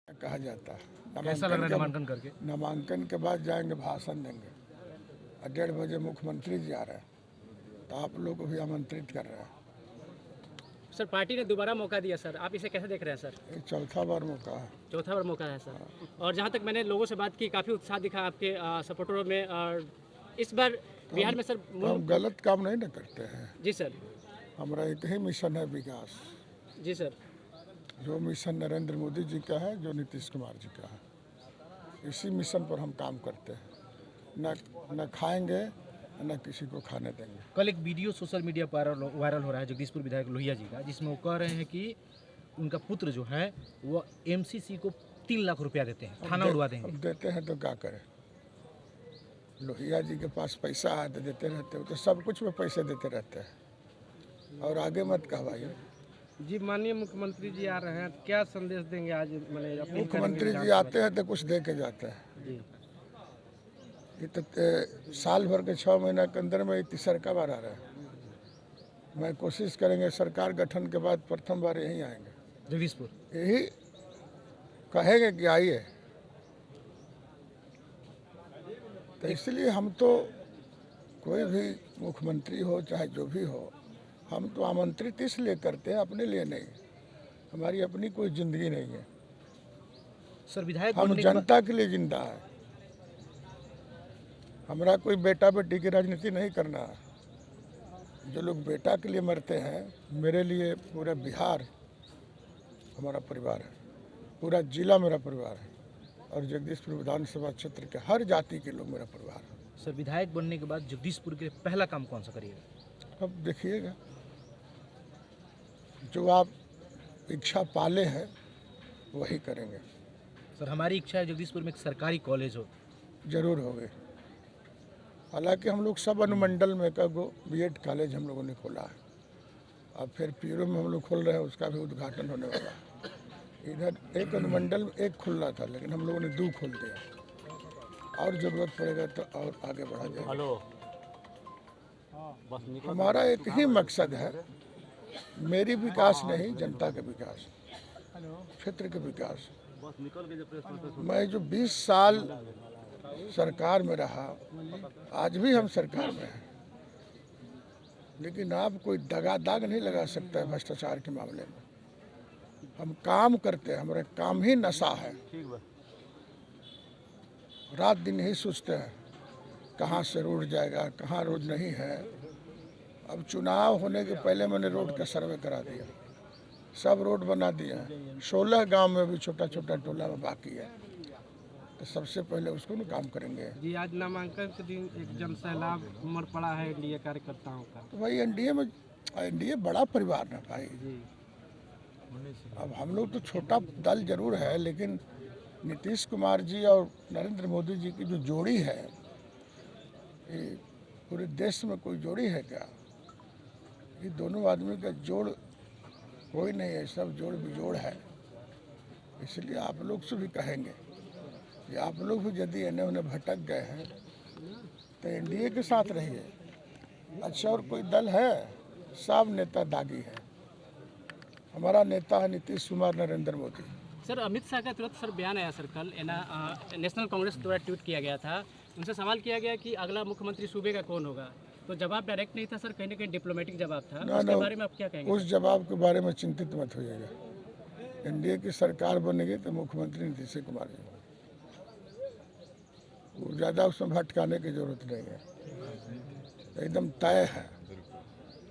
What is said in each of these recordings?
कहा जाता है। कैसा लग रहा है नामांकन करके? नामांकन के बाद जाएंगे, भाषण देंगे और 1:30 बजे मुख्यमंत्री जी आ रहे हैं, तो आप लोग को भी आमंत्रित कर रहे हैं। सर पार्टी ने दोबारा मौका दिया सर, आप इसे कैसे देख रहे हैं सर? ये चौथा बार मौका है। चौथा बार मौका है सर। और जहां तक मैंने लोगों से बात की, काफ़ी उत्साह दिखा आपके सपोर्टरों में। और इस बार बिहार में सर तो हम गलत काम नहीं न करते हैं। जी सर। हमारा एक ही मिशन है, विकास। जी सर। जो मिशन नरेंद्र मोदी जी का है, जो नीतीश कुमार जी का है, इसी मिशन पर हम काम करते हैं। न खाएंगे न किसी को खाने देंगे। कल एक वीडियो सोशल मीडिया पर वायरल हो रहा है जगदीशपुर विधायक लोहिया जी का, जिसमें वो कह रहे हैं कि उनका पुत्र जो है वो एमसीसी को 3 लाख रुपया देते हैं, थाना उड़वा देंगे। अब देते हैं तो क्या करें? लोहिया जी के पास पैसा है तो देते रहते हो, तो सब कुछ में पैसे देते रहते हैं। और आगे मत कहवाइए जी। माननीय मुख्यमंत्री जी आ रहे हैं, क्या संदेश देंगे आज? मुख्यमंत्री जी आते हैं तो कुछ दे के जाते हैं जी। ये तो साल भर के 6 महीना के अंदर में तीसरा बार आ रहा है। मैं कोशिश करेंगे सरकार गठन के बाद प्रथम बार यहीं आएंगे, जगदीशपुर। यही कहेंगे कि आइए। तो इसलिए हम तो कोई भी मुख्यमंत्री हो चाहे जो भी हो, हम तो आमंत्रित इसलिए करते हैं, अपने लिए नहीं। हमारी अपनी कोई जिंदगी नहीं है। सर विधायक हम जनता के लिए जिंदा है। हमारा कोई बेटा बेटी की राजनीति नहीं करना है। जो लोग बेटा के लिए मरते हैं, मेरे लिए पूरा बिहार हमारा परिवार है, पूरा जिला मेरा परिवार है, और जगदीशपुर विधानसभा क्षेत्र के हर जाति के लोग मेरा परिवार है। सर विधायक बनने के बाद जगदीशपुर के पहला काम कौन सा करिएगा? अब देखिएगा, जो आप इच्छा पाले हैं वही करेंगे। सर हमारी इच्छा है जगदीशपुर में एक सरकारी कॉलेज हो। जरूर होगे। हालांकि हम लोग सब अनुमंडल में का बीएड कॉलेज हम लोगों ने खोला है। अब फिर पीरो में हम लोग खोल रहे हैं, उसका भी उद्घाटन होने वाला है। इधर एक अनुमंडल में एक खुलना था, लेकिन हम लोगों ने 2 खोल दिया। और ज़रूरत पड़ेगा तो और आगे बढ़ा जाएगा। हमारा एक ही मकसद है, मेरी विकास नहीं, जनता का विकास, क्षेत्र का विकास। मैं जो 20 साल सरकार में रहा, आज भी हम सरकार में हैं, लेकिन आप कोई दाग नहीं लगा सकता है भ्रष्टाचार के मामले में। हम काम करते हैं, हमारा काम ही नशा है। रात दिन यही सोचते हैं कहाँ से रोड जाएगा, कहाँ रोड नहीं है। अब चुनाव होने के पहले मैंने रोड का सर्वे करा दिया, सब रोड बना दिया है। 16 गांव में भी छोटा छोटा टोला में बाकी है, तो सबसे पहले उसको ना काम करेंगे। जी आज नामांकन के दिन एक जन सैलाब उमड़ पड़ा है एनडीए कार्यकर्ताओं का। तो भाई एनडीए बड़ा परिवार ना भाई। जी। अब हम लोग तो छोटा दल जरूर है, लेकिन नीतीश कुमार जी और नरेंद्र मोदी जी की जो जोड़ी है, ये पूरे देश में कोई जोड़ी है क्या? ये दोनों आदमी का जोड़ कोई नहीं है, सब जोड़ बिजोड़ है। इसलिए आप लोग से भी कहेंगे कि आप लोग भी यदि इन्हें उन्हें भटक गए हैं तो एनडीए के साथ रहिए। अच्छा, और कोई दल है? सब नेता दागी है। हमारा नेता है नीतीश कुमार, नरेंद्र मोदी। सर अमित शाह का तुरंत सर बयान आया सर कल, नेशनल कांग्रेस द्वारा ट्वीट किया गया था। उनसे सवाल किया गया कि अगला मुख्यमंत्री सूबे का कौन होगा, तो जवाब डायरेक्ट नहीं था सर, कहीं ना कहीं डिप्लोमेटिक जवाब था। उसके बारे में आप क्या कहेंगे? उस जवाब के बारे में चिंतित मत होइएगा। एनडीए की सरकार बनेगी तो मुख्यमंत्री नीतीश कुमार जी, वो ज़्यादा उसमें भटकाने की जरूरत नहीं है, एकदम तय है।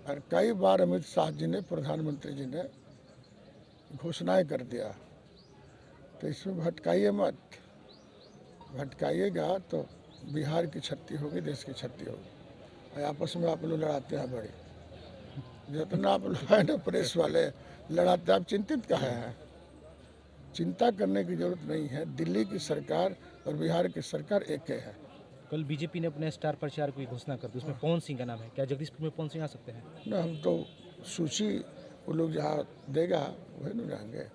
और कई बार अमित शाह जी ने, प्रधानमंत्री जी ने घोषणाएं कर दिया, तो इसमें भटकाइए मत। भटकाइएगा तो बिहार की क्षति होगी, देश की क्षति होगी। आपस में आप लोग लड़ाते हैं बड़े, जितना आप लोग है ना प्रेस वाले लड़ाते, आप चिंतित काहे हैं? चिंता करने की जरूरत नहीं है। दिल्ली की सरकार और बिहार की सरकार एक है। कल बीजेपी ने अपने स्टार प्रचारक की घोषणा कर दी, उसमें पवन सिंह का नाम है। क्या जगदीशपुर में पवन सिंह आ सकते हैं? ना, हम तो सूची वो लोग जहाँ देगा वही न रहेंगे।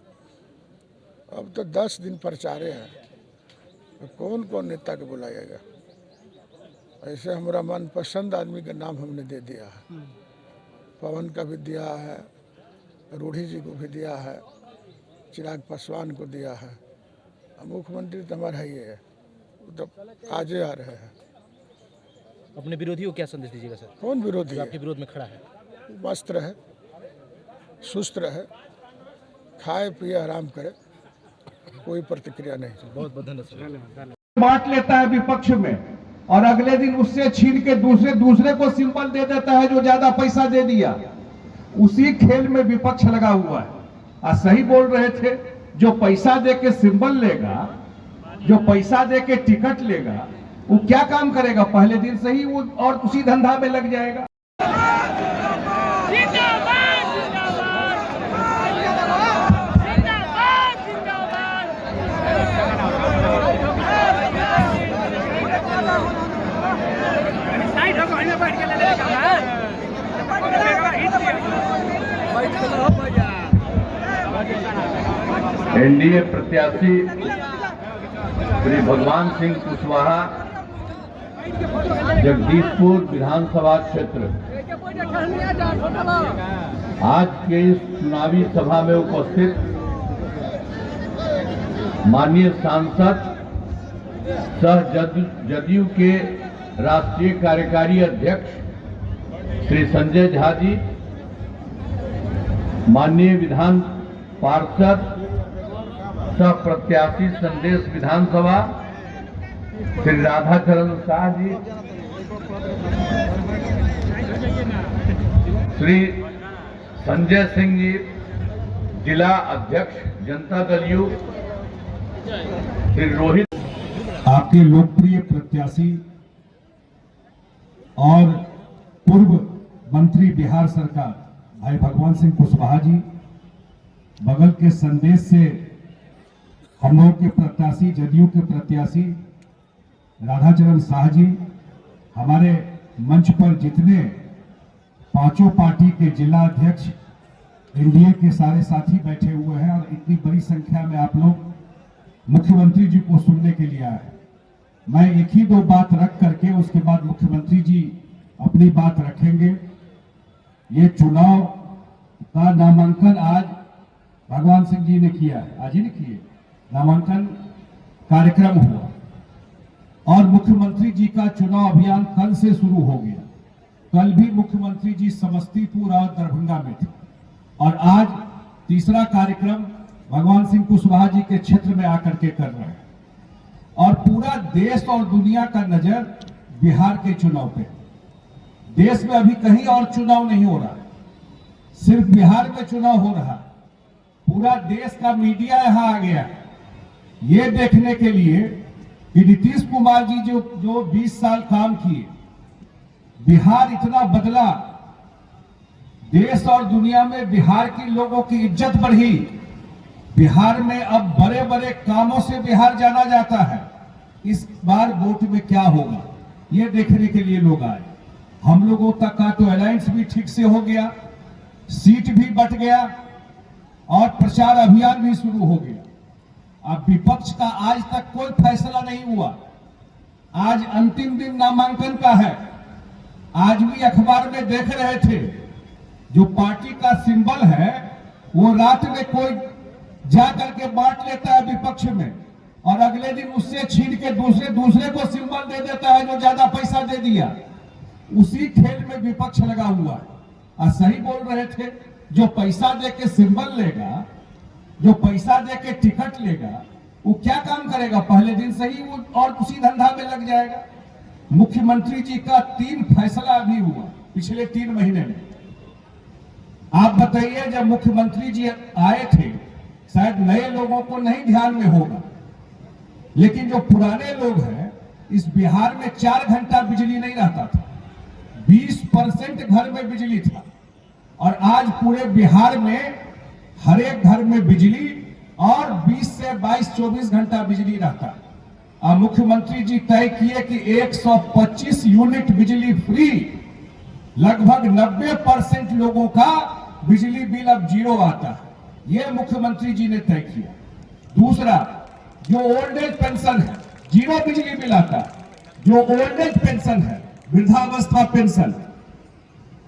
अब तो 10 दिन प्रचारे हैं, तो कौन कौन नेता को बुलाएगा? ऐसे हमारा मनपसंद आदमी का नाम हमने दे दिया है। पवन का भी दिया है, रूढ़ी जी को भी दिया है, चिराग पासवान को दिया है, मुख्यमंत्री तो हमारा ही है, वो तो आगे आ रहे हैं। अपने विरोधियों को क्या संदेश दीजिएगा सर, कौन विरोधी जो है? आपके विरोध में खड़ा है? मस्त रहे, सुस्त रहे, खाए पिए आराम करे, कोई प्रतिक्रिया नहीं। बहुत बहुत धन्यवाद सर। बांट लेता है विपक्ष में और अगले दिन उससे छीन के दूसरे को सिंबल दे देता है जो ज्यादा पैसा दे दिया। उसी खेल में विपक्ष लगा हुआ है। आज सही बोल रहे थे, जो पैसा दे के सिंबल लेगा, जो पैसा दे के टिकट लेगा, वो क्या काम करेगा? पहले दिन से ही वो और उसी धंधा में लग जाएगा। एनडीए प्रत्याशी श्री भगवान सिंह कुशवाहा जगदीशपुर विधानसभा क्षेत्र आज के इस चुनावी सभा में उपस्थित माननीय सांसद सह जदयू के राष्ट्रीय कार्यकारी अध्यक्ष श्री संजय झा जी, माननीय विधान पार्षद सह प्रत्याशी संदेश विधानसभा श्री राधाचरण शाह जी, श्री संजय सिंह जी जिला अध्यक्ष जनता दल यू, श्री रोहित, आपके लोकप्रिय प्रत्याशी और पूर्व मंत्री बिहार सरकार भाई भगवान सिंह कुशवाहा जी, बगल के संदेश से हम लोग के प्रत्याशी जदयू के प्रत्याशी राधाचरण शाह जी, हमारे मंच पर जितने पांचों पार्टी के जिला अध्यक्ष एनडीए के सारे साथी बैठे हुए हैं और इतनी बड़ी संख्या में आप लोग मुख्यमंत्री जी को सुनने के लिए आए। मैं एक ही दो बात रख करके उसके बाद मुख्यमंत्री जी अपनी बात रखेंगे। ये चुनाव का नामांकन आज भगवान सिंह जी ने किया है, आज ही ने किए, नामांकन कार्यक्रम हुआ और मुख्यमंत्री जी का चुनाव अभियान कल से शुरू हो गया। कल भी मुख्यमंत्री जी समस्तीपुर और दरभंगा में थे और आज तीसरा कार्यक्रम भगवान सिंह कुशवाहा जी के क्षेत्र में आकर के कर रहे हैं और पूरा देश और दुनिया का नजर बिहार के चुनाव पे। देश में अभी कहीं और चुनाव नहीं हो रहा, सिर्फ बिहार में चुनाव हो रहा। पूरा देश का मीडिया यहां आ गया ये देखने के लिए कि नीतीश कुमार जी जो 20 साल काम किए, बिहार इतना बदला, देश और दुनिया में बिहार के लोगों की इज्जत बढ़ी। बिहार में अब बड़े बड़े कामों से बिहार जाना जाता है। इस बार वोट में क्या होगा ये देखने के लिए लोग आए। हम लोगों तक का तो अलायंस भी ठीक से हो गया, सीट भी बट गया और प्रचार अभियान भी शुरू हो गया। अब विपक्ष का आज तक कोई फैसला नहीं हुआ। आज अंतिम दिन नामांकन का है। आज भी अखबार में देख रहे थे, जो पार्टी का सिंबल है वो रात में कोई जा करके बांट लेता है विपक्ष में और अगले दिन उससे छीन के दूसरे को सिंबल दे देता है जो ज्यादा पैसा दे दिया। उसी खेल में विपक्ष लगा हुआ है। और सही बोल रहे थे, जो पैसा दे के सिंबल लेगा, जो पैसा दे के टिकट लेगा, वो क्या काम करेगा? पहले दिन से ही वो और उसी धंधा में लग जाएगा। मुख्यमंत्री जी का 3 फैसला अभी हुआ पिछले 3 महीने में। आप बताइए, जब मुख्यमंत्री जी आए थे, शायद नए लोगों को नहीं ध्यान में होगा, लेकिन जो पुराने लोग हैं, इस बिहार में 4 घंटा बिजली नहीं रहता था, 20% घर में बिजली था और आज पूरे बिहार में हर एक घर में बिजली और 20 से 22-24 घंटा बिजली रहता है। और मुख्यमंत्री जी तय किए कि 125 यूनिट बिजली फ्री, लगभग 90% लोगों का बिजली बिल अब 0 आता है। यह मुख्यमंत्री जी ने तय किया। दूसरा, जो ओल्ड एज पेंशन है, 0 बिजली बिल आता है। जो ओल्ड एज पेंशन है, वृद्धावस्था पेंशन,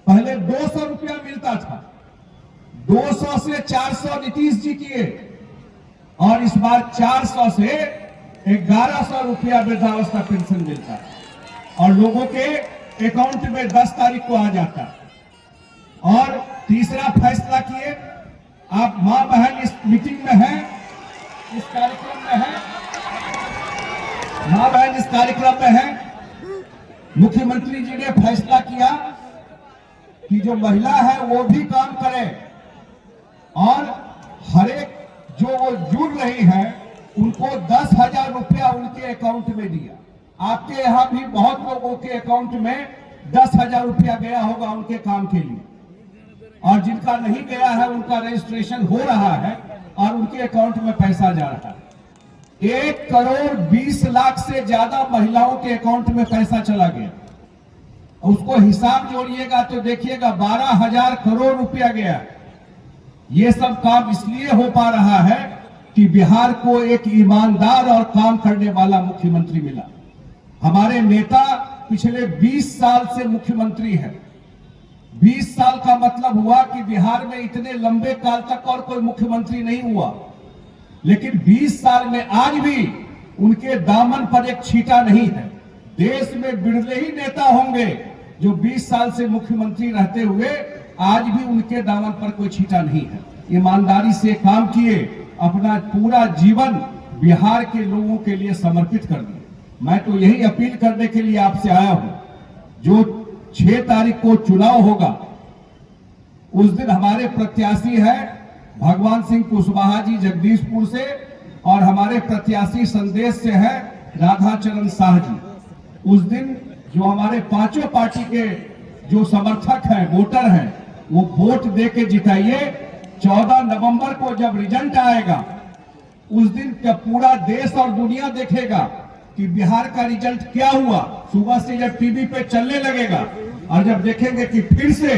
पहले 200 रुपया मिलता था, 200 से 400 नीतीश जी किए और इस बार 400 से 1100 रुपया वृद्धावस्था पेंशन मिलता है और लोगों के अकाउंट में 10 तारीख को आ जाता है। और तीसरा फैसला किए, आप मां बहन इस मीटिंग में हैं, इस कार्यक्रम में हैं, मां बहन इस कार्यक्रम में हैं। मुख्यमंत्री जी ने फैसला किया कि जो महिला है वो भी काम करे और हर एक जो वो जुड़ रही है उनको 10,000 रुपया उनके अकाउंट में दिया। आपके यहां भी बहुत लोगों के अकाउंट में 10,000 रुपया गया होगा उनके काम के लिए, और जिनका नहीं गया है उनका रजिस्ट्रेशन हो रहा है और उनके अकाउंट में पैसा जा रहा है। 1 करोड़ 20 लाख से ज्यादा महिलाओं के अकाउंट में पैसा चला गया। उसको हिसाब जोड़िएगा तो देखिएगा 12,000 करोड़ रुपया गया। ये सब काम इसलिए हो पा रहा है कि बिहार को एक ईमानदार और काम करने वाला मुख्यमंत्री मिला। हमारे नेता पिछले 20 साल से मुख्यमंत्री है। 20 साल का मतलब हुआ कि बिहार में इतने लंबे काल तक और कोई मुख्यमंत्री नहीं हुआ, लेकिन 20 साल में आज भी उनके दामन पर एक छींटा नहीं है। देश में बिरले ही नेता होंगे जो 20 साल से मुख्यमंत्री रहते हुए आज भी उनके दामन पर कोई छींटा नहीं है। ईमानदारी से काम किए, अपना पूरा जीवन बिहार के लोगों के लिए समर्पित कर दिए। मैं तो यही अपील करने के लिए आपसे आया हूं, जो 6 तारीख को चुनाव होगा उस दिन हमारे प्रत्याशी है भगवान सिंह कुशवाहा जी जगदीशपुर से, और हमारे प्रत्याशी संदेश से है राधाचरण शाह जी। उस दिन जो हमारे पांचों पार्टी के जो समर्थक हैं, वोटर हैं, वो वोट दे के जिताइए। 14 नवंबर को जब रिजल्ट आएगा उस दिन जब पूरा देश और दुनिया देखेगा कि बिहार का रिजल्ट क्या हुआ, सुबह से जब टीवी पे चलने लगेगा और जब देखेंगे कि फिर से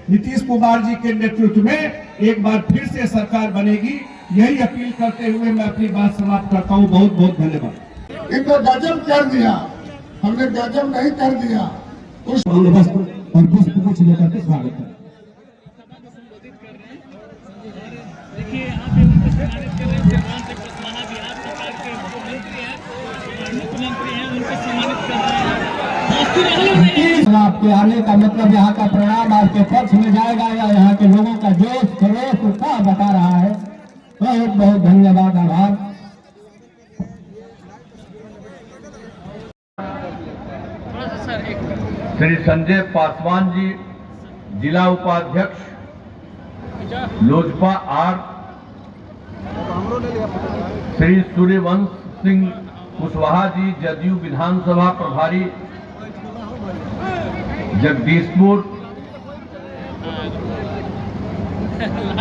नीतीश कुमार जी के नेतृत्व में एक बार फिर से सरकार बनेगी, यही अपील करते हुए मैं अपनी बात समाप्त करता हूं। बहुत बहुत धन्यवाद। इनको गजब कर दिया, हमने गजब नहीं कर दिया। उस और पुष्प को लेकर के स्वागत है। देखिए यहाँ पे उनको सम्मानित कर रहे हैं। भगवान सिंह कुशवाहा बिहार सरकार के मुख्यमंत्री हैं, उनको सम्मानित कर रहे हैं। आपके आने का मतलब यहाँ का परिणाम आपके पक्ष में जाएगा या यहाँ के लोगों का जोश खरोश उत्साह बता रहा है। बहुत बहुत धन्यवाद, आभार। श्री संजय पासवान जी, जिला उपाध्यक्ष लोजपा आर। श्री सूर्यवंश सिंह कुशवाहा जी, जदयू विधानसभा प्रभारी जगदीशपुर।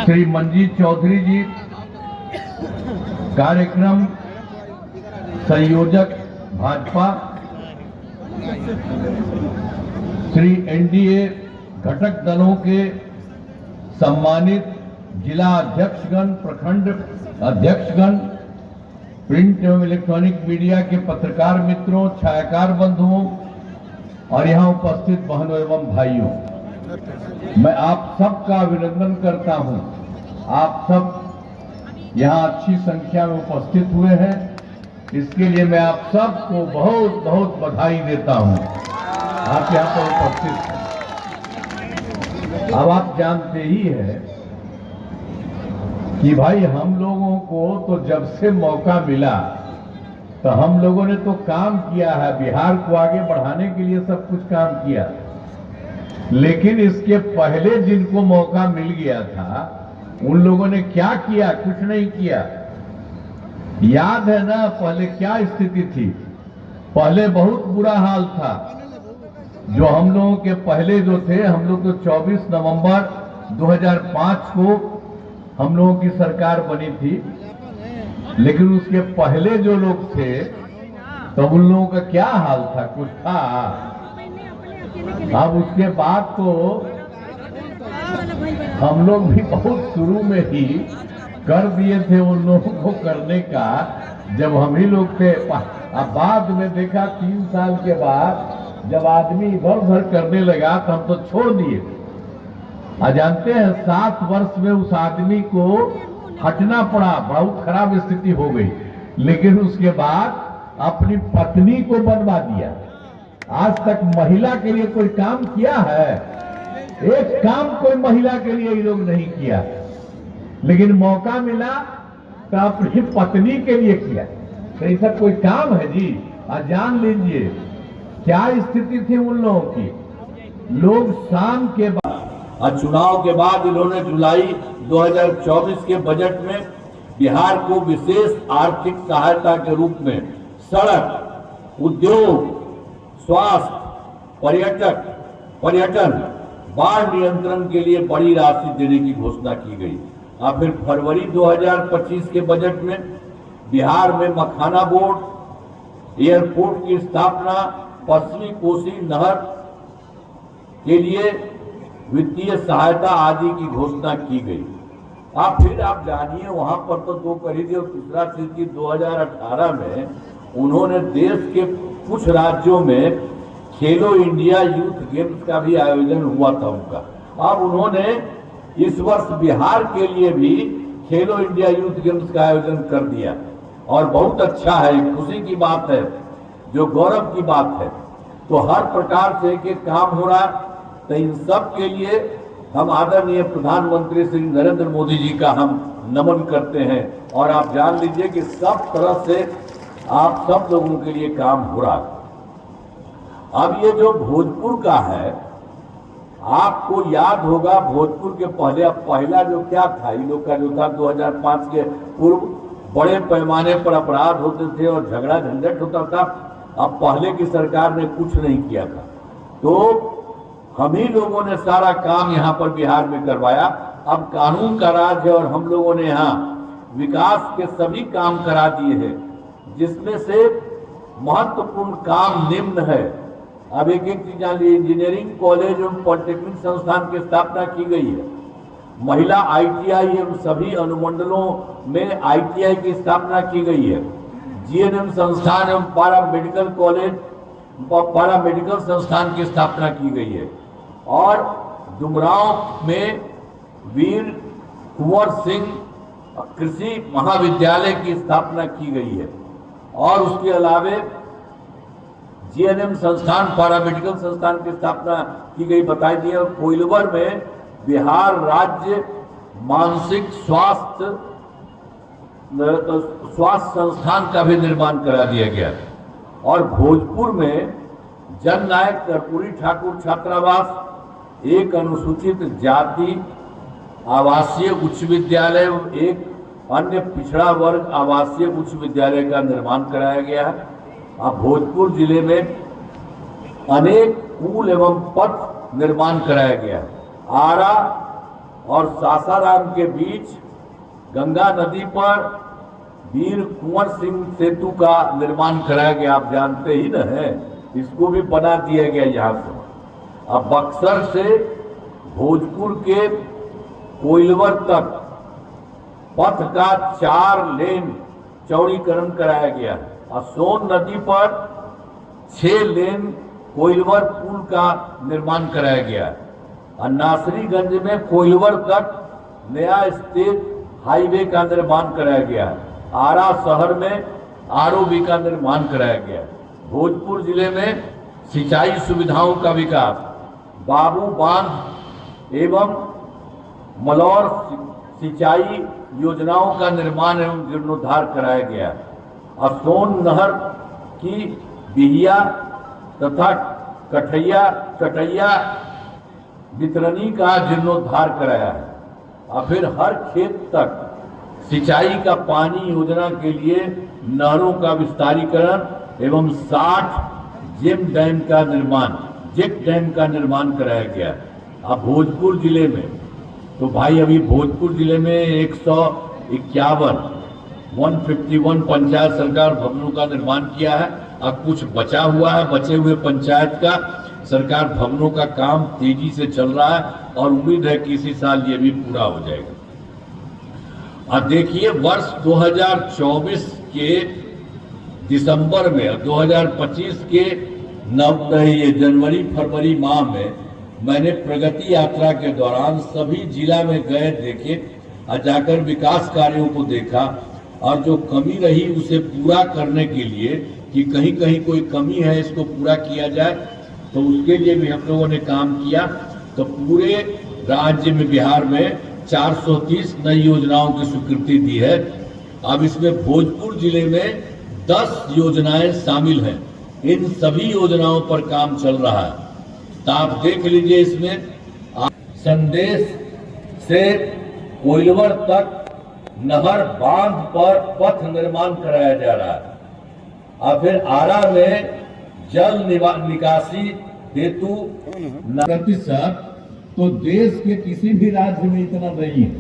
श्री मंजीत चौधरी जी, कार्यक्रम संयोजक भाजपा। श्री एनडीए घटक दलों के सम्मानित जिला अध्यक्षगण, प्रखंड अध्यक्षगण, प्रिंट एवं इलेक्ट्रॉनिक मीडिया के पत्रकार मित्रों, छायाकार बंधुओं और यहाँ उपस्थित बहनों एवं भाइयों, मैं आप सबका अभिनंदन करता हूँ। आप सब यहाँ अच्छी संख्या में उपस्थित हुए हैं, इसके लिए मैं आप सबको बहुत बहुत बधाई देता हूँ। आप यहाँ पर उपस्थित हैं। अब आप जानते ही हैं कि भाई हम लोगों को तो जब से मौका मिला तो हम लोगों ने तो काम किया है, बिहार को आगे बढ़ाने के लिए सब कुछ काम किया। लेकिन इसके पहले जिनको मौका मिल गया था उन लोगों ने क्या किया? कुछ नहीं किया। याद है ना पहले क्या स्थिति थी? पहले बहुत बुरा हाल था। जो हम लोगों के पहले जो थे, हम लोग तो 24 नवंबर 2005 को हम लोगों की सरकार बनी थी, लेकिन उसके पहले जो लोग थे तो उन लोगों का क्या हाल था? कुछ था? अब उसके बाद तो हम लोग भी बहुत शुरू में ही कर दिए थे उन लोगों को करने का, जब हम ही लोग थे। अब बाद में देखा 3 साल के बाद जब आदमी इधर उधर करने लगा तो हम तो छोड़ दिए। जानते हैं 7 वर्ष में उस आदमी को हटना पड़ा, बहुत खराब स्थिति हो गई, लेकिन उसके बाद अपनी पत्नी को बनवा दिया। आज तक महिला के लिए कोई काम किया है? एक काम कोई महिला के लिए ये लोग नहीं किया, लेकिन मौका मिला तो अपनी पत्नी के लिए किया। तो ऐसा कोई काम है जी? आज जान लीजिए क्या स्थिति थी उन लोगों की। लोग शाम के बाद और चुनाव के बाद इन्होंने जुलाई 2024 के बजट में बिहार को विशेष आर्थिक सहायता के रूप में सड़क, उद्योग, स्वास्थ्य, पर्यटन, बाढ़ नियंत्रण के लिए बड़ी राशि देने की घोषणा की गई। और फिर फरवरी 2025 के बजट में बिहार में मखाना बोर्ड, एयरपोर्ट की स्थापना, पश्चिमी कोसी नहर के लिए वित्तीय सहायता आदि की घोषणा की गई। फिर आप जानिए वहां पर तो दो कर ही दिए। और दूसरा चीज की 2018 में उन्होंने देश के कुछ राज्यों में खेलो इंडिया यूथ गेम्स का भी आयोजन हुआ था उनका। अब उन्होंने इस वर्ष बिहार के लिए भी खेलो इंडिया यूथ गेम्स का आयोजन कर दिया और बहुत अच्छा है, खुशी की बात है, जो गौरव की बात है। तो हर प्रकार से एक काम हो रहा। तो इन सब के लिए हम आदरणीय प्रधानमंत्री श्री नरेंद्र मोदी जी का हम नमन करते हैं। और आप जान लीजिए कि सब तरह से आप सब लोगों के लिए काम हो रहा है। अब ये जो भोजपुर का है, आपको याद होगा भोजपुर के पहला जो क्या था, इन लोग का जो था 2005 के पूर्व बड़े पैमाने पर अपराध होते थे और झगड़ा झंझट होता था। अब पहले की सरकार ने कुछ नहीं किया था, तो हम ही लोगों ने सारा काम यहाँ पर बिहार में करवाया। अब कानून का राज है और हम लोगों ने यहाँ विकास के सभी काम करा दिए हैं, जिसमें से महत्वपूर्ण काम निम्न है। अब एक एक चीज जान लीजिए, इंजीनियरिंग कॉलेज एवं पॉलिटेक्निक संस्थान की स्थापना की गई है। महिला ITI एवं सभी अनुमंडलों में ITI की स्थापना की गई है। GNM संस्थान एवं पैरामेडिकल कॉलेज, पैरामेडिकल संस्थान की स्थापना की गई है। और डुमरांव में वीर कुंवर सिंह कृषि महाविद्यालय की स्थापना की गई है। और उसके अलावे GNM संस्थान, पैरामेडिकल संस्थान की स्थापना की गई बताई दी है। और कोइलवर में बिहार राज्य मानसिक स्वास्थ्य संस्थान का भी निर्माण करा दिया गया। और भोजपुर में जननायक कर्पूरी ठाकुर छात्रावास, एक अनुसूचित जाति आवासीय उच्च विद्यालय, एक अन्य पिछड़ा वर्ग आवासीय उच्च विद्यालय का निर्माण कराया गया है। अब भोजपुर जिले में अनेक पुल एवं पथ निर्माण कराया गया है। आरा और सासाराम के बीच गंगा नदी पर वीर कुंवर सिंह सेतु का निर्माण कराया गया। आप जानते ही न है, इसको भी बना दिया गया यहाँ से। अब बक्सर से भोजपुर के कोइलवर तक पथ का 4 लेन चौड़ीकरण कराया गया है। और सोन नदी पर 6 लेन कोइलवर पुल का निर्माण कराया गया है। और नासरीगंज में कोइलवर तक नया स्टेट हाईवे का निर्माण कराया गया है। आरा शहर में ROB का निर्माण कराया गया है। भोजपुर जिले में सिंचाई सुविधाओं का विकास, बाबू बांध एवं मलौर सिंचाई योजनाओं का निर्माण एवं जीर्णोद्धार कराया गया है। और सोन नहर की बिहिया तथा कटैया वितरणी का जीर्णोद्धार कराया है। और फिर हर खेत तक सिंचाई का पानी योजना के लिए नहरों का विस्तारीकरण एवं 60 जेक डैम का निर्माण कराया गया। अब भोजपुर जिले में तो भाई अभी भोजपुर जिले में 151 पंचायत सरकार भवनों का निर्माण किया है। अब कुछ बचा हुआ है, बचे हुए पंचायत का सरकार भवनों का काम तेजी से चल रहा है और उम्मीद है कि इसी साल ये भी पूरा हो जाएगा। अब देखिए वर्ष 2024 के दिसंबर में और 2025 के जनवरी फरवरी माह में मैंने प्रगति यात्रा के दौरान सभी जिला में गए, देखे और जाकर विकास कार्यों को देखा और जो कमी रही उसे पूरा करने के लिए कि कहीं कहीं कोई कमी है इसको पूरा किया जाए, तो उसके लिए भी हम लोगों ने काम किया। तो पूरे राज्य में बिहार में 430 नई योजनाओं की स्वीकृति दी है। अब इसमें भोजपुर जिले में 10 योजनाएं शामिल हैं। इन सभी योजनाओं पर काम चल रहा है। तो आप देख लीजिए, इसमें संदेश से कोइलवर तक नहर बांध पर पथ निर्माण कराया जा रहा है और फिर आरा में जल निकासी हेतु प्रतिशत तो देश के किसी भी राज्य में इतना नहीं है।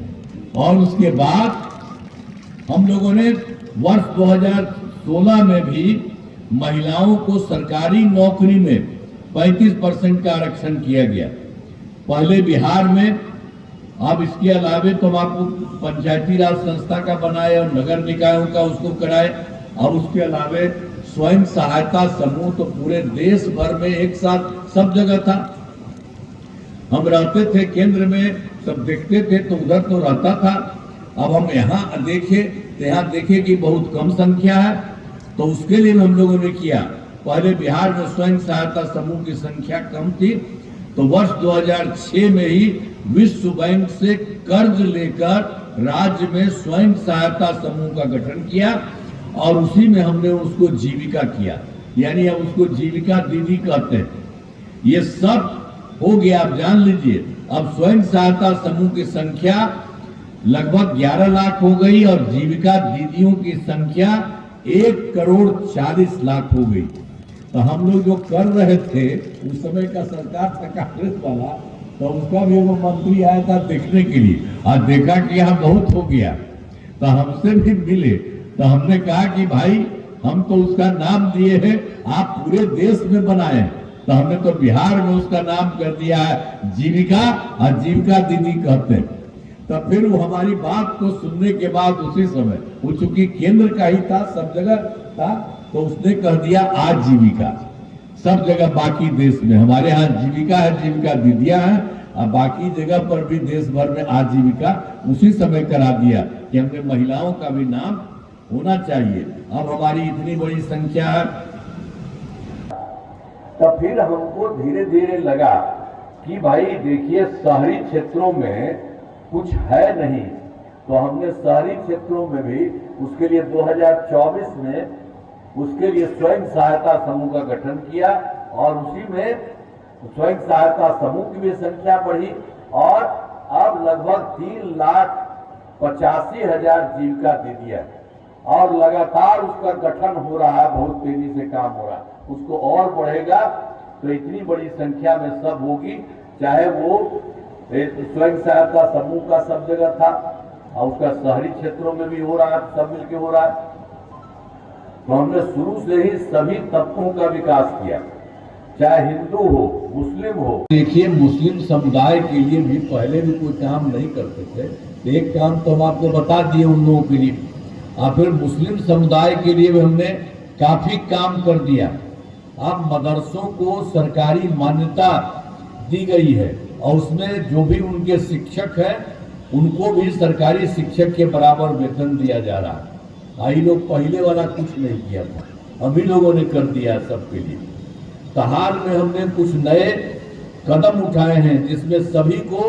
और उसके बाद हम लोगों ने वर्ष 2016 में भी महिलाओं को सरकारी नौकरी में 35% का आरक्षण किया गया। पहले बिहार में, अब इसके अलावे तो हम आपको पंचायती राज संस्था का बनाए और नगर निकायों का उसको कराए, और उसके अलावे स्वयं सहायता समूह तो पूरे देश भर में एक साथ सब जगह था। हम रहते थे केंद्र में, सब देखते थे तो उधर तो रहता था। अब हम यहाँ देखे कि बहुत कम संख्या है, तो उसके लिए हम लोगों ने किया। पहले बिहार में स्वयं सहायता समूह की संख्या कम थी, तो वर्ष 2006 में ही विश्व बैंक से कर्ज लेकर राज्य में स्वयं सहायता समूह का गठन किया और उसी में हमने उसको जीविका किया, यानी अब उसको जीविका दीदी कहते हैं। ये सब हो गया। आप जान लीजिए, अब स्वयं सहायता समूह की संख्या लगभग 11 लाख हो गई और जीविका दीदियों की संख्या 1,40,00,000 हो गई। तो हम लोग जो कर रहे थे उस समय का सरकार था कांग्रेस वाला, तो उसका भी वो मंत्री आया था देखने के लिए और देखा कि यहाँ बहुत हो गया, तो हमसे भी मिले। तो हमने कहा कि भाई हम तो उसका नाम दिए हैं, आप पूरे देश में बनाए, तो हमने तो बिहार में उसका नाम कर दिया है जीविका, और जीविका दीदी कहते हैं। तो फिर वो हमारी बात को सुनने के बाद उसी समय, वो चूंकि केंद्र का ही था, सब जगह था, तो उसने कह दिया आजीविका। सब जगह बाकी देश में, हमारे यहाँ जीविका है, जीविका दीदियां हैं, और बाकी जगह पर भी देश भर में आजीविका उसी समय करा दिया कि हमने महिलाओं का भी नाम होना चाहिए। अब हमारी इतनी बड़ी संख्या है, तब फिर हमको धीरे धीरे लगा कि भाई देखिए शहरी क्षेत्रों में कुछ है नहीं, तो हमने शहरी क्षेत्रों में भी उसके लिए 2024 में उसके लिए स्वयं सहायता समूह का गठन किया और उसी में स्वयं सहायता समूह की भी संख्या बढ़ी और अब लगभग 3,85,000 जीविका दीदियां और लगातार उसका गठन हो रहा है, बहुत तेजी से काम हो रहा है, उसको और बढ़ेगा। तो इतनी बड़ी संख्या में सब होगी, चाहे वो स्वयं सहायता समूह का सब जगह था और उसका शहरी क्षेत्रों में भी हो रहा है, सब मिलके हो रहा है। तो हमने शुरू से ही सभी तबकों का विकास किया, चाहे हिंदू हो, मुस्लिम हो। देखिए, मुस्लिम समुदाय के लिए भी पहले भी कोई काम नहीं करते थे, एक काम तो हम आपको बता दिए उन लोगों के लिए, और फिर मुस्लिम समुदाय के लिए भी हमने काफी काम कर दिया। अब मदरसों को सरकारी मान्यता दी गई है और उसमें जो भी उनके शिक्षक हैं उनको भी सरकारी शिक्षक के बराबर वेतन दिया जा रहा है। आई लोग पहले वाला कुछ नहीं किया था, अभी लोगों ने कर दिया सबके लिए। तो हाल में हमने कुछ नए कदम उठाए हैं जिसमें सभी को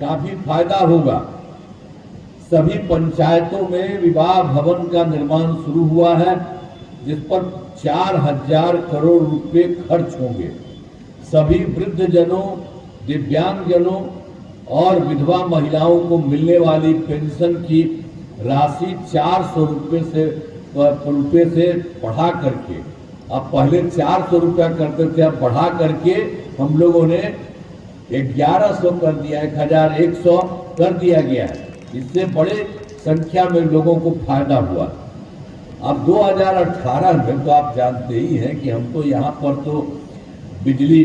काफी फायदा होगा। सभी पंचायतों में विवाह भवन का निर्माण शुरू हुआ है जिस पर 4,000 करोड़ रुपए खर्च होंगे। सभी वृद्धजनों, दिव्यांगजनों और विधवा महिलाओं को मिलने वाली पेंशन की राशि 400 रुपए से बढ़ा करके, अब पहले 400 रुपया करते थे, अब बढ़ा करके हम लोगों ने 1100 कर दिया, 1,100 कर दिया गया है। इससे बड़े संख्या में लोगों को फायदा हुआ। अब 2018 में तो आप जानते ही हैं कि हम तो यहाँ पर तो बिजली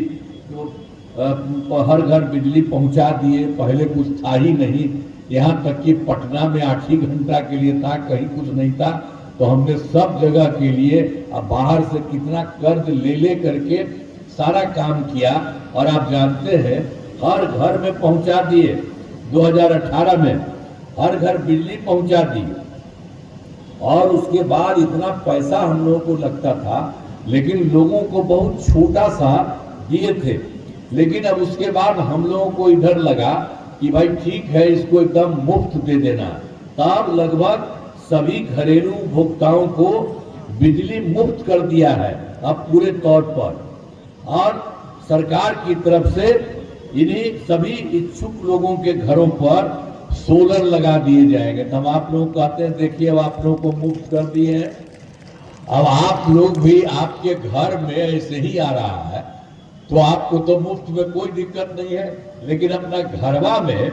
तो हर घर बिजली पहुँचा दिए, पहले कुछ था ही नहीं, यहाँ तक कि पटना में 8 ही घंटा के लिए था, कहीं कुछ नहीं था। तो हमने सब जगह के लिए अब बाहर से कितना कर्ज ले करके सारा काम किया और आप जानते हैं हर घर में पहुँचा दिए 2018 में। हर घर बिजली पहुंचा दी, और उसके बाद इतना पैसा हम लोगों को लगता था, लेकिन लोगों को बहुत छोटा सा दिए थे। लेकिन अब उसके बाद हम लोगों को इधर लगा कि भाई ठीक है, इसको एकदम मुफ्त दे देना। तब लगभग सभी घरेलू उपभोक्ताओं को बिजली मुफ्त कर दिया है अब पूरे तौर पर, और सरकार की तरफ से इन्हीं सभी इच्छुक लोगों के घरों पर सोलर लगा दिए जाएंगे। तब आप लोग कहते हैं देखिए अब आप लोगों को मुफ्त कर दिए हैं, अब आप लोग भी आपके घर में ऐसे ही आ रहा है तो आपको तो मुफ्त में कोई दिक्कत नहीं है, लेकिन अपना घरवा में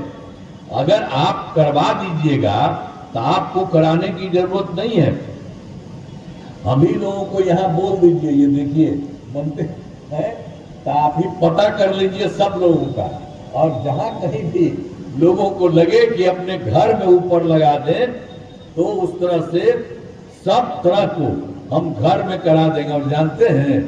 अगर आप करवा दीजिएगा तो आपको कराने की जरूरत नहीं है। हम ही लोगों को यहाँ बोल दीजिए, ये देखिए बनते हैं, तो आप ही पता कर लीजिए सब लोगों का, और जहां कहीं भी लोगों को लगे कि अपने घर में ऊपर लगा दें तो उस तरह से सब तरह को हम घर में करा देंगे। और जानते हैं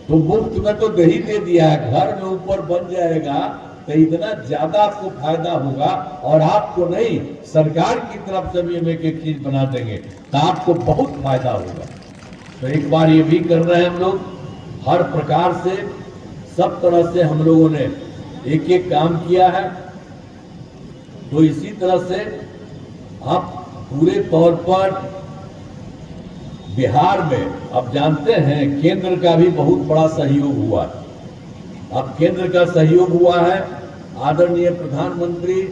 तो मुफ्त में तो दही दे दिया है, घर में ऊपर बन जाएगा तो इतना ज्यादा आपको फायदा होगा, और आपको नहीं सरकार की तरफ से भी हम एक एक चीज बना देंगे तो आपको बहुत फायदा होगा। तो एक बार ये भी कर रहे हैं हम लोग, हर प्रकार से सब तरह से हम लोगों ने एक एक काम किया है। तो इसी तरह से आप पूरे तौर पर बिहार में अब जानते हैं केंद्र का भी बहुत बड़ा सहयोग हुआ है। अब केंद्र का सहयोग हुआ है, आदरणीय प्रधानमंत्री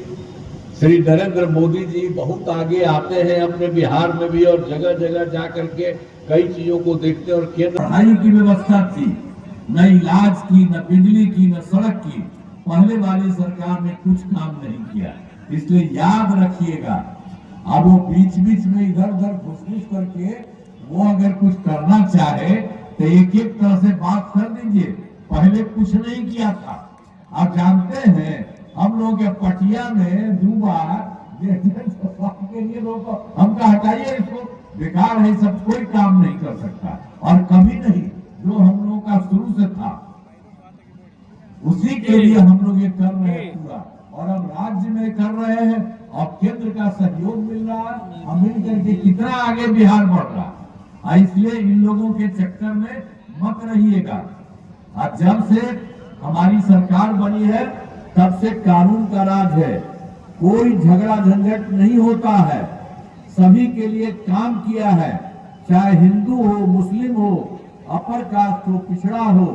श्री नरेंद्र मोदी जी बहुत आगे आते हैं अपने बिहार में भी, और जगह जगह जा करके कई चीजों को देखते हैं। और केंद्र पढ़ाई की व्यवस्था थी, न इलाज की, न बिजली की, न सड़क की, पहले वाली सरकार ने कुछ काम नहीं किया। इसलिए याद रखिएगा, अब वो बीच बीच में इधर उधर घुस करके वो अगर कुछ करना चाहे तो एक एक तरह से बात कर दीजिए, पहले कुछ नहीं किया था। आप जानते हैं हम लोग के पटिया में 2 बार के लिए लोग हमका हटाइए, इसको बेकार है, सब कोई काम नहीं कर सकता, और कभी नहीं जो हम लोगों का शुरू से था उसी के लिए हम लोग ये कर रहे हैं पूरा। और अब राज्य में कर रहे हैं, और केंद्र का सहयोग मिल रहा है, और मिल करके कितना आगे बिहार बढ़ रहा है। इसलिए इन लोगों के चक्कर में मत रहिएगा। और जब से हमारी सरकार बनी है तब से कानून का राज है, कोई झगड़ा झंझट नहीं होता है, सभी के लिए काम किया है, चाहे हिंदू हो, मुस्लिम हो, अपर कास्ट हो, पिछड़ा हो,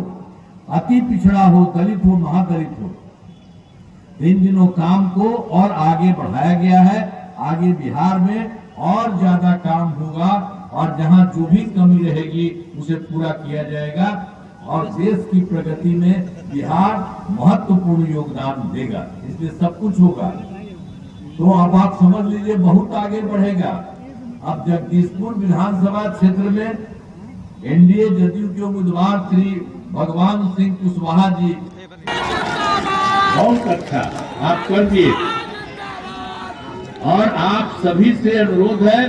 अति पिछड़ा हो, दलित हो, महादलित हो। इन दिनों काम को और आगे बढ़ाया गया है। आगे बिहार में और ज्यादा काम होगा, और जहां जो भी कमी रहेगी उसे पूरा किया जाएगा, और देश की प्रगति में बिहार महत्वपूर्ण योगदान देगा। इसलिए सब कुछ होगा। तो अब आप समझ लीजिए बहुत आगे बढ़ेगा। अब जगदीशपुर विधानसभा क्षेत्र में एनडीए जदयू के उम्मीदवार श्री भगवान सिंह कुशवाहा जी बहुत अच्छा आप कर दिए, और आप सभी से अनुरोध है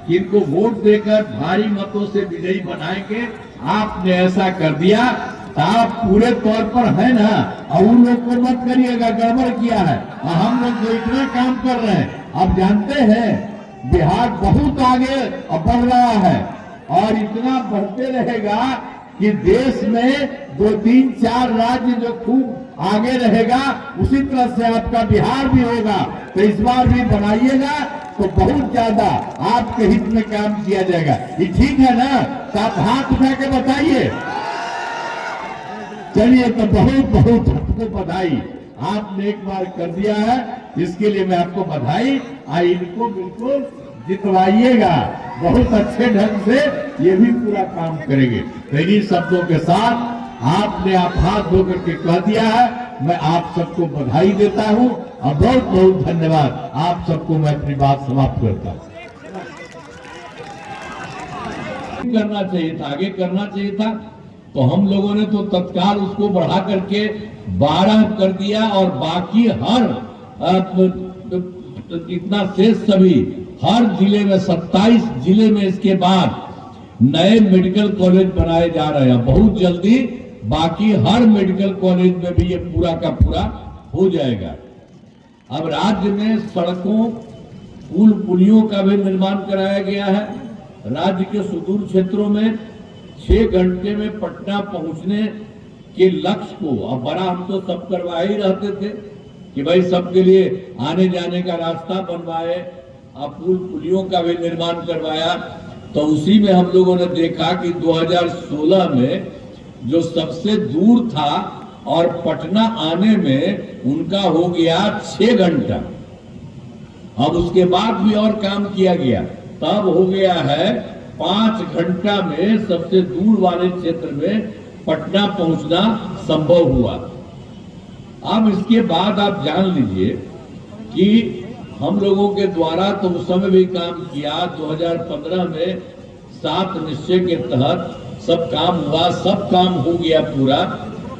कि इनको वोट देकर भारी मतों से विजयी बनाएंगे। आपने ऐसा कर दिया तो आप पूरे तौर पर है ना, और उन लोग को मत करिएगा, गड़बड़ किया है, और हम लोग तो इतना काम कर रहे हैं। आप जानते हैं बिहार बहुत आगे बढ़ रहा है, और इतना बढ़ते रहेगा कि देश में 2, 3, 4 राज्य जो खूब आगे रहेगा, उसी तरह से आपका बिहार भी होगा। तो इस बार भी बनाइएगा तो बहुत ज्यादा आपके हित में काम किया जाएगा। ये ठीक है ना? तो आप हाथ उठा के बताइए। चलिए, तो बहुत बहुत आपको बधाई, आपने एक बार कर दिया है, इसके लिए मैं आपको बधाई। इनको बिल्कुल जितवाइएगा, बहुत अच्छे ढंग से ये भी पूरा काम करेंगे। तो इन्हीं शब्दों के साथ आपने आप हाथ धो करके कह दिया है, मैं आप सबको बधाई देता हूं, और बहुत बहुत धन्यवाद। आप सबको मैं अपनी बात समाप्त करता हूं। करना चाहिए था, आगे करना चाहिए था, तो हम लोगों ने तो तत्काल उसको बढ़ा करके 12 कर दिया, और बाकी हर इतना शेष सभी हर जिले में 27 जिले में इसके बाद नए मेडिकल कॉलेज बनाए जा रहे हैं। बहुत जल्दी बाकी हर मेडिकल कॉलेज में भी ये पूरा का पूरा हो जाएगा। अब राज्य में सड़कों पुल पुलियों का भी निर्माण कराया गया है। राज्य के सुदूर क्षेत्रों में 6 घंटे में पटना पहुंचने के लक्ष्य को, अब बड़ा हम तो सब करवा ही रहते थे कि भाई सबके लिए आने जाने का रास्ता बनवाए, अब पुल पुलियों का भी निर्माण करवाया। तो उसी में हम लोगों ने देखा कि 2016 में जो सबसे दूर था और पटना आने में उनका हो गया 6 घंटा। अब उसके बाद भी और काम किया गया, तब हो गया है 5 घंटा में सबसे दूर वाले क्षेत्र में पटना पहुंचना संभव हुआ। अब इसके बाद आप जान लीजिए कि हम लोगों के द्वारा तो उस समय भी काम किया। 2015 में 7 निश्चय के तहत सब काम हुआ, सब काम हो गया पूरा।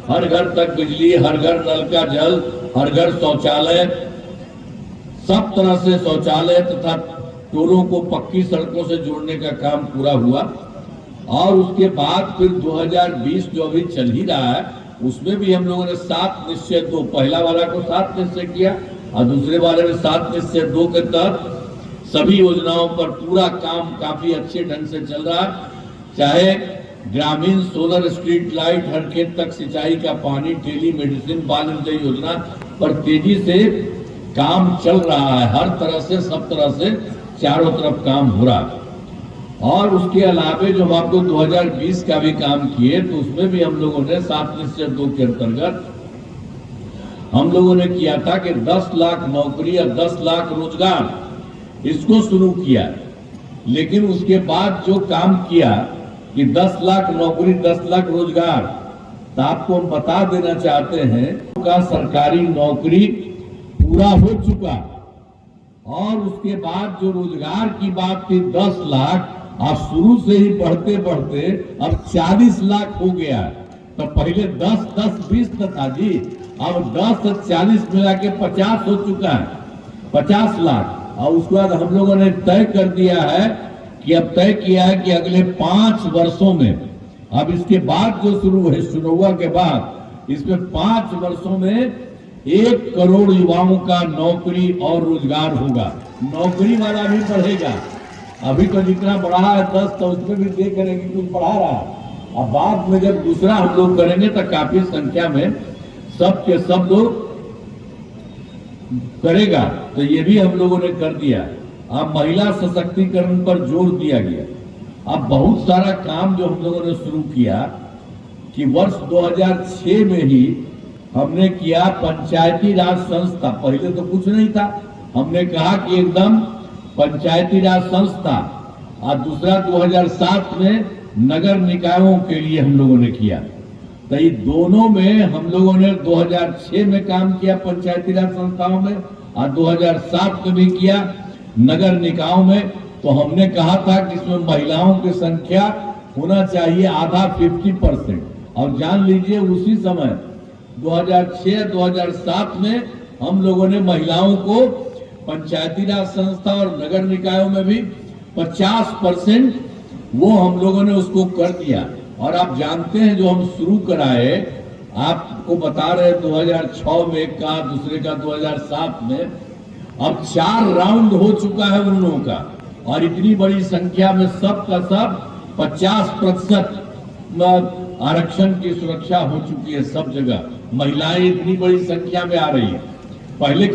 हर घर तक बिजली, हर घर नल का जल, हर घर शौचालय, सब तरह से शौचालय तथा टोलों को पक्की सड़कों से जोड़ने का काम पूरा हुआ। और उसके बाद फिर 2020 जो अभी चल ही रहा है, उसमें भी हम लोगों ने 7 निश्चय 2, पहला वाला को 7 निश्चय किया और दूसरे वाले में 7 निश्चय 2 के तहत सभी योजनाओं पर पूरा काम काफी अच्छे ढंग से चल रहा है। चाहे ग्रामीण सोलर स्ट्रीट लाइट, हर खेत तक सिंचाई का पानी, टेली मेडिसिन, बाल हृदय योजना पर तेजी से काम चल रहा है। हर तरह से, सब तरह से चारों तरफ काम हो रहा है। और उसके अलावे जो हम आपको 2020 का भी काम किए, तो उसमें भी हम लोगों ने 7 निश्चय 2 के अंतर्गत हम लोगों ने किया था कि 10 लाख नौकरी और 10 लाख रोजगार, इसको शुरू किया। लेकिन उसके बाद जो काम किया कि 10 लाख नौकरी, 10 लाख रोजगार, तो आपको हम बता देना चाहते हैं का सरकारी नौकरी पूरा हो चुका। और उसके बाद जो रोजगार की बात थी 10 लाख, अब शुरू से ही बढ़ते बढ़ते अब 40 लाख हो गया। तो पहले 10-10-20 था जी, अब 10 और 40 मिला के 50 हो चुका है, 50 लाख। और उसके बाद हम लोगों ने तय कर दिया है कि अब तय किया है कि अगले 5 वर्षों में, अब इसके बाद जो शुरू है शुरुआ के बाद, इसमें 5 वर्षों में 1 करोड़ युवाओं का नौकरी और रोजगार होगा। नौकरी वाला भी बढ़ेगा। अभी तो जितना बढ़ा है 10, तो उसमें भी देख रहे कि कुछ बढ़ा रहा है। अब बाद में जब दूसरा हम लोग करेंगे तो काफी संख्या में सब के सब लोग करेगा। तो ये भी हम लोगों ने कर दिया। अब महिला सशक्तिकरण पर जोर दिया गया। अब बहुत सारा काम जो हम लोगों ने शुरू किया कि वर्ष 2006 में ही हमने किया पंचायती राज संस्था। पहले तो कुछ नहीं था, हमने कहा कि एकदम पंचायती राज संस्था। और दूसरा 2007 में नगर निकायों के लिए हम लोगों ने किया। तो ये दोनों में हम लोगों ने 2006 में काम किया पंचायती राज संस्थाओं में, और 2007 में भी किया नगर निकायों में। तो हमने कहा था कि इसमें महिलाओं की संख्या होना चाहिए आधा, 50%। और जान लीजिए उसी समय 2006-2007 में हम लोगों ने महिलाओं को पंचायती राज संस्था और नगर निकायों में भी 50% वो हम लोगों ने उसको कर दिया। और आप जानते हैं जो हम शुरू कराए, आपको बता रहे 2006 में का, दूसरे का 2007 में, अब 4 राउंड हो चुका है उन लोगों का। और इतनी बड़ी संख्या में सब का सब 50% आरक्षण की सुरक्षा हो चुकी है सब जगह। महिलाएं इतनी बड़ी संख्या में आ रही है। पहले